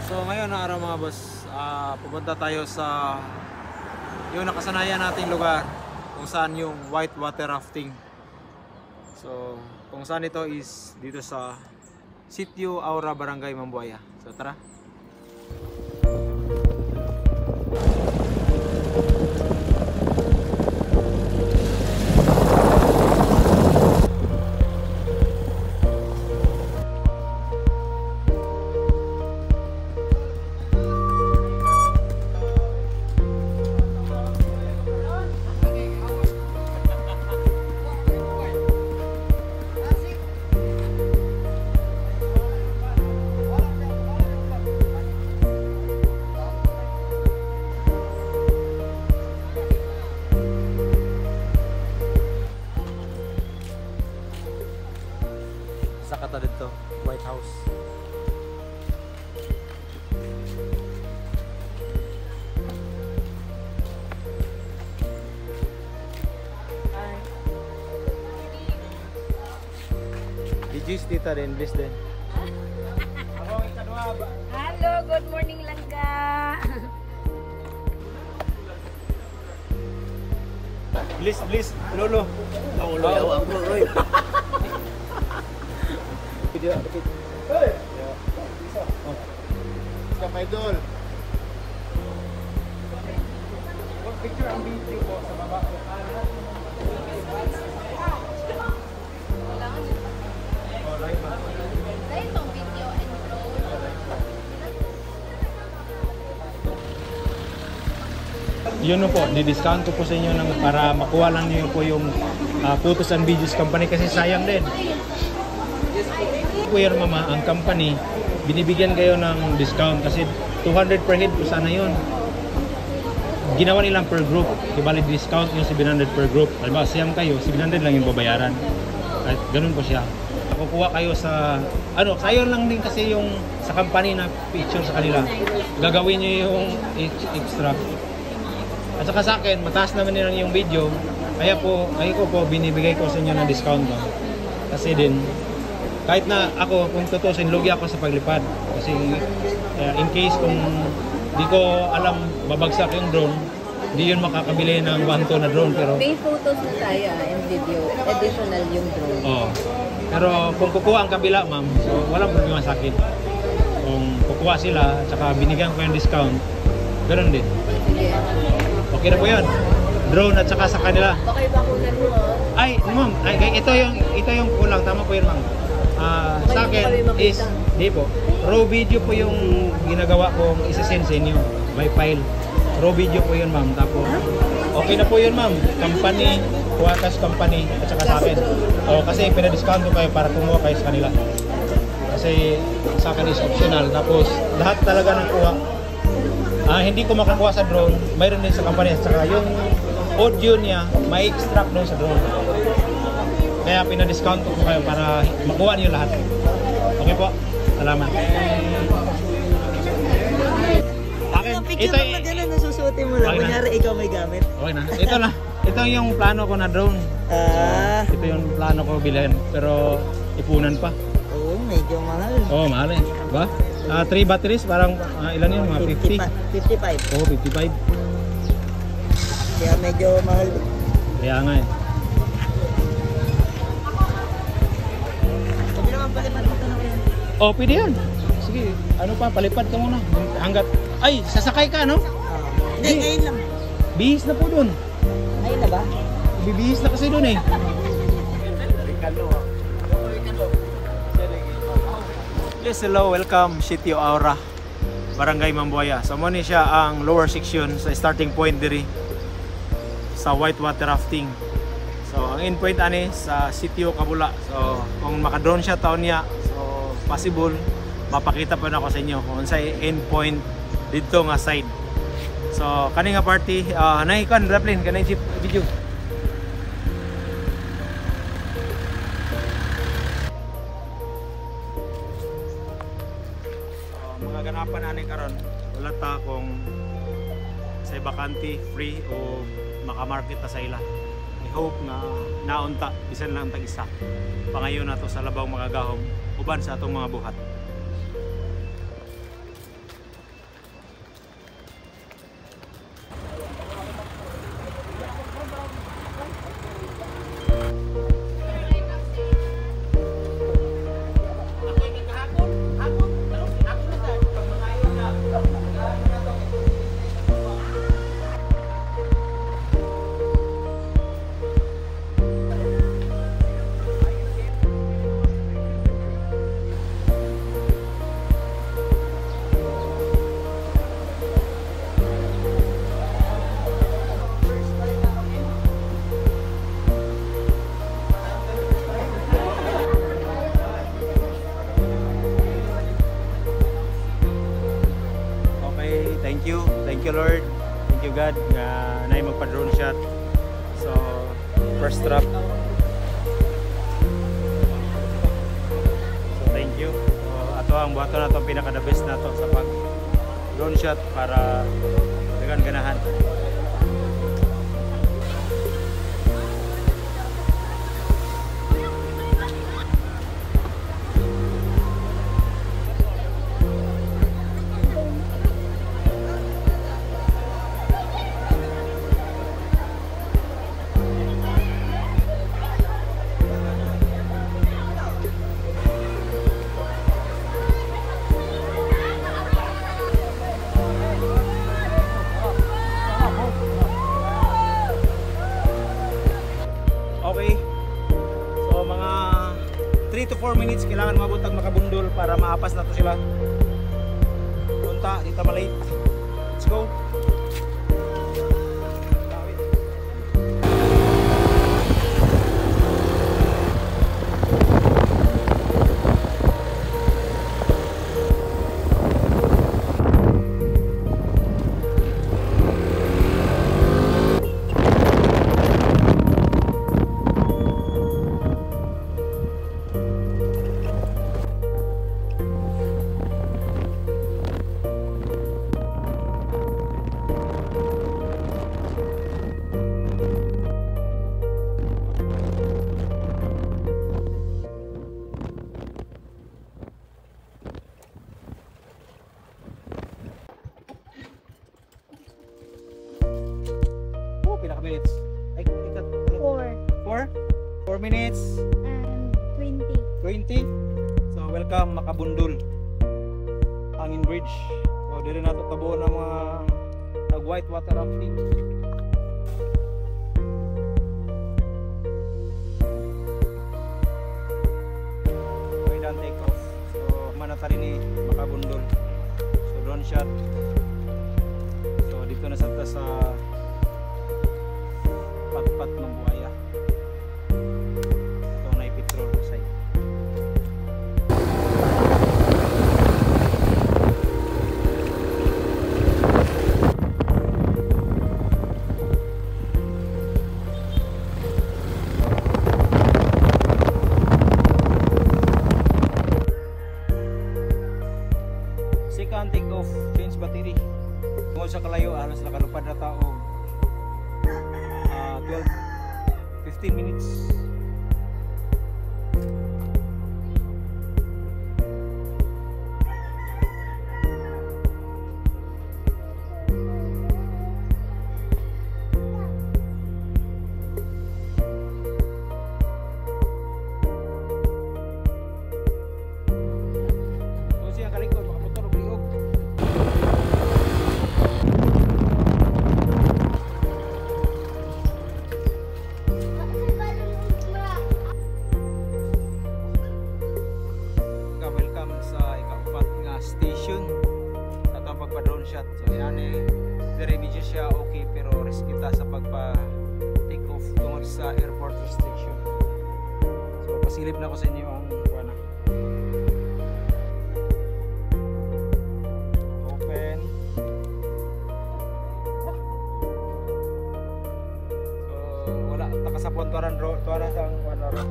So ngayon na araw mga boss, pupunta tayo sa yung nakasanayan nating lugar kung saan yung white water rafting. So kung saan ito is dito sa Sitio Aura, Barangay Mambuaya. So tara. Sa kata dito, White House. Di-juice tita din, please din. Halo, good morning langga. Please, lolo. Lolo, Roy. Video, dikit. Hey! Stop idol. Picture ang video po sa baba. Yun po, di-discount ko po sa inyo ng, para makuha lang niyo po yung photos and videos company kasi sayang din. Po yan mama, ang company, binibigyan kayo ng discount kasi 200 per head po sana yun. Ginawa nilang per group, ibalik discount yung 700 per group. Halimbawa, siyam kayo, 700 lang yung babayaran. At ganun po siya. Kukuha kayo sa, sayang lang din kasi yung sa company na picture sa kanila. Gagawin nyo yung extra. At saka sa akin, mataas naman nila yung video. Kaya ko po, binibigay ko sa inyo ng discount. No? Kasi din, kahit na ako, kung tutusin, lugi ako sa paglipad. Kasi in case kung di ko alam babagsak yung drone, di yun makakabili ng 1 ton na drone. Pero May photos na tayo and video. Additional yung drone. oh, pero kung kukuha ang kabila ma'am, so walang problema sa akin. Kung kukuha sila, tsaka binigyan ko yung discount, ganoon din. Sige. Okay na po yun. Drone at saka sa kanila. Okay ba kunan mo? Ay, ma'am, ito yung kulang. Tama po yun ma'am. Sa akin is, di po, raw video po yung ginagawa kong isasend sa inyo by file. Raw video po yun ma'am. Tapos, okay na po yun ma'am. Company, Kuwatas Company, at saka sa akin. O, kasi pinadiscount ko kayo para kumuha kayo sa kanila. Kasi sa akin is optional. Tapos, lahat talaga ng kuha. Hindi ko makakuha sa drone, mayroon din sa company. At saka yung audio niya, may extract doon sa drone. Kaya pinadiscount ko kayo para makuha niyo lahat. Okay po? Salamat. Akin, Picture mo na gano'n, nasusuotin mo lang. Okay na. Kunyari, ikaw may gamit. Okay na. Ito na. Ito yung plano ko na drone. Ito yung plano ko bilhin. Pero ipunan pa. Oo, medyo mahal. Oh, mahal eh. Ba? 3 batteries, parang ilan yun? Mga 50? 55. Oo, 55. Kaya medyo mahal. Kaya nga eh. Sabi naman palipad dito na kayo. Oh, pwede yan. Sige, palipad ka muna. Hanggat, ay, sasakay ka, no? Hindi, ngayon lang. Bihis na po dun. Ngayon na ba? Bibihis na kasi dun eh. Yes, hello, welcome Sitio Aura, Barangay Mambuaya. So mo ni siya ang lower section sa starting point diri sa whitewater rafting. So ang end point ani sa Sitio Kabula. So kung maka-drone siya taon niya, so possible mapakita pa na ako sa inyo kung sa end point dito nga side. So kani nga party, nahikan Raplin kanay video. Mga ganapan ani karon wala ta kung sa bakante free o makamarket ta sa ila. I hope na naunta bisan lang tag-isa pangayon nato sa labaw mga gahom uban sa atong mga buhat. Lord. Thank you God nga naay magpa-drone shot. So first drop. So thank you. So ato ang buhaton nato pinaka the best nato sa pag drone shot para dagan ganahan. Okay. So mga 3 to 4 minutes kailangan mabutag makabundol para maapas na to sila. Punta, dito malate. Let's go. Pinaka minutes. Ay, ikat. 4 minutes. 20. So welcome Makabundol. Hangin Bridge. So dito na tabo ng mga nag white water rafting. Okay, done take off. So manatari ni Makabundol. So drone shot. So dito na sa pat-pat ng buhaya. Ito na i-petrol side. Second take off, change battery. Kung sa kalayo, alas nakalupad na tao 15 minutes. So siyang kalikod makamotor og liog. Welcome sa ika-4 nga station at ang pagpa-drone shot. So yan very medyo siya okay pero risk kita sa pagpa-take off tungkol sa airport restriction. So pasilip na ko sa inyo ang kuwana. Open. So wala takasapon tuaran ang kuwana ro.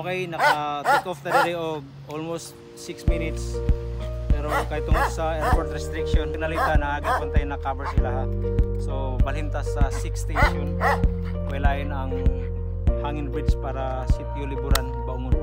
Okay, naka-take off na rin og almost 6 minutes. Pero kahit tungkol sa airport restriction, pinalita na agad pantay na cover sila ha. So, balhintas sa 6 station. Walain ang Hangin Bridge para sitio liburan, Baungon.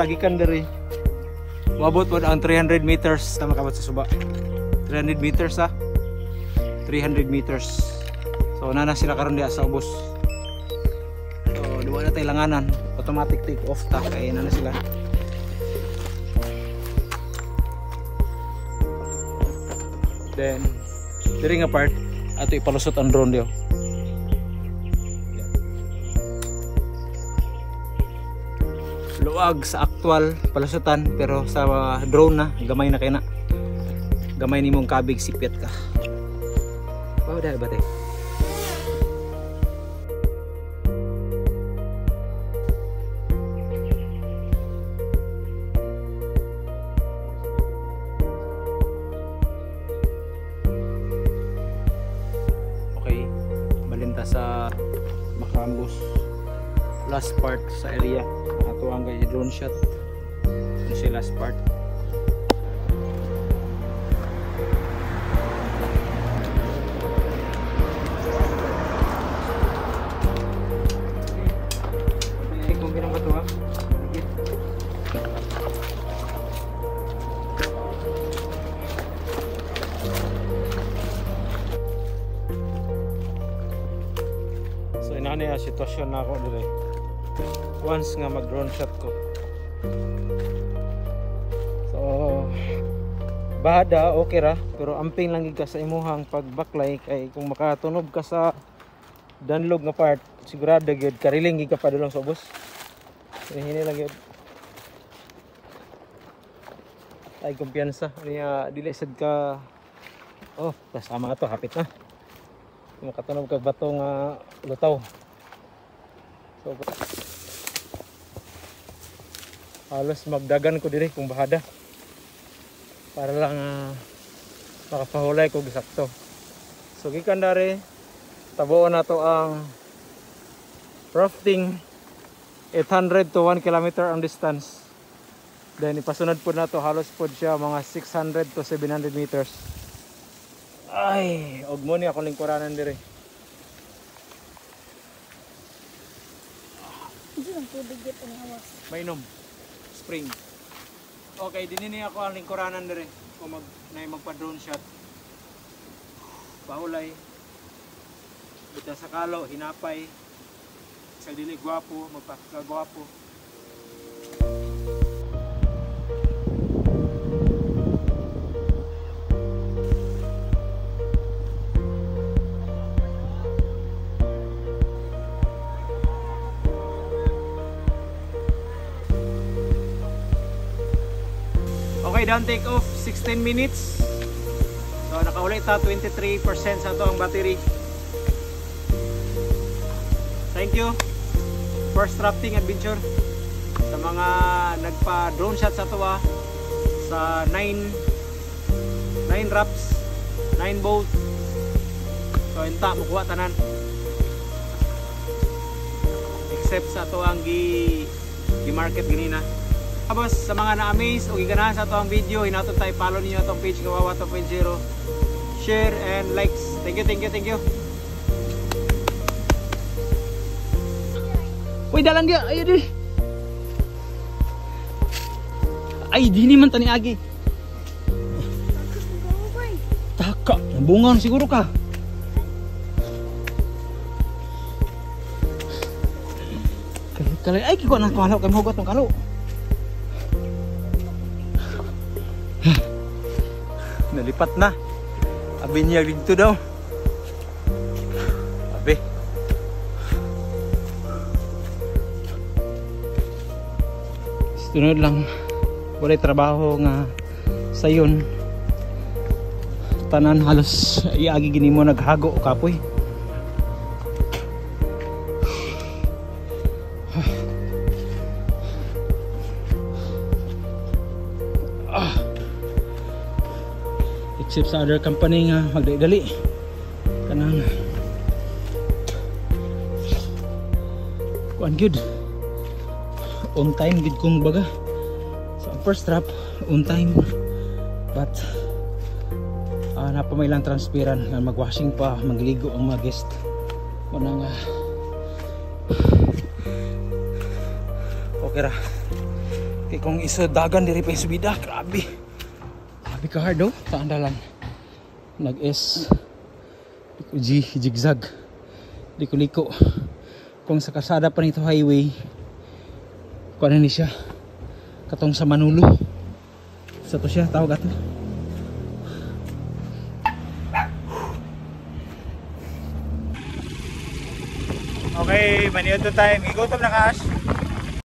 tagikan diri. Mabot po ang 300 meters tama kabot sa suba. 300 meters 300 meters. So nana sila karon diha sa ubos. So duwa na tay langanan, automatic take off ta kay nana sila. Then diri nga part ato ipalusot ang drone diyo. Luwag sa actual palusutan pero sa drone na gamay na kay na. Gamay nimong kabig sipyat ka. Wow, dahil ba tayo? Okay, balinta sa Macambus. Last part sa area. Ato ang drone shot. Ito siya last part. So inani ang sitwasyon na ako dire. Once nga mag drone shot ko. So bahada okay ra pero amping lang gid ka sa imuhang pagbaklay kay kung makatunob ka sa danlog nga part sigurado gyud kariling gid ka padulong sa ubos. Hini lang gyud. Ay kumpiyansa niya dili sad ka. Oh, kasama ato hapit na. Makatunog kag bato nga lutaw. So halos magdagan ko diri kung bahada para lang makapahulay ko gisakto. So gikan dari tabuon nato ang rafting 800 to 1 kilometer ang distance. Then ipasunod po na to halos po siya mga 600 to 700 meters. Ay, og mo ni ako lingkuranan dire. Mainom. Spring. Okay, dinini ako ang lingkuranan dire. Kung magpa-drone shot. Pahulay. Bita sa kalo, hinapay. Sa dili gwapo, magpakagwapo. Okay, down take off 16 minutes. So nakauli ta 23% sa to ang battery. Thank you. First rafting adventure. Sa mga nagpa drone shot sa to sa 9 wraps, 9 bolt. So inta mukuha tanan. Except sa to ang gi-market ganina. Tapos sa mga na-amaze o giganahan sa ito ang video, hinatot tayo, follow niyo itong page Kawawa 2.0, share and likes. Thank you, thank you, thank you. Uy, dalan dia, ayo di. Ay, di naman tani agi. Taka, bungan siguro ka. Kali ay kiko nang kalaw kay mogot ng kalo. Nalipat na. Abi niya dito daw. Abi. Sunod lang. Wala trabaho nga sayon. Tanan halos iagi gini mo naghago kapoy. Except sa other company nga magdali-dali kanang kuan good on time gid kong baga sa first trap on time but napamay lang transparent nga magwashing pa magligo ang mga guest kunang okay ra Kaya kung isa dagan diri pa subida, grabe. Grabe ka hard oh, sa andalan. Nag-S. Di ko zigzag. Di ko liko. Kung sa kasada pa nito highway, kuha na ni siya. Katong sa Manulo. Sa to siya, tawag ato. Okay, maniod to time. Igutom na Kash.